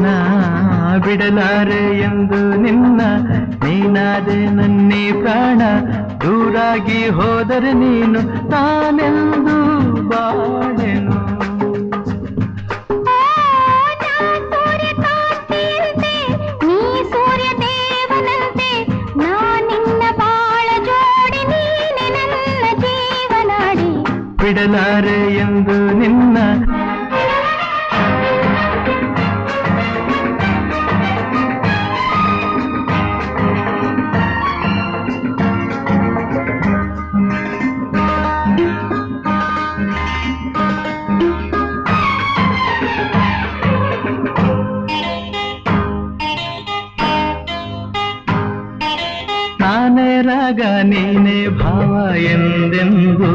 ನಾ ಬಿಡಲಾರೆ ಎಂದು ನಿನ್ನ ನೀನಾದೆ ನನ್ನೇ ಪ್ರಾಣ ದೂರಾಗಿ ಹೋದರೆ ನೀನು ನಾನೆಂದು ಬಾಳೆನು ಬಿಡಲಾರೆ ಎಂದು ನಿನ್ನ ನಾನೇ ರಾಗ ನೀನೇ ಭಾವ ಎಂದೆಂದು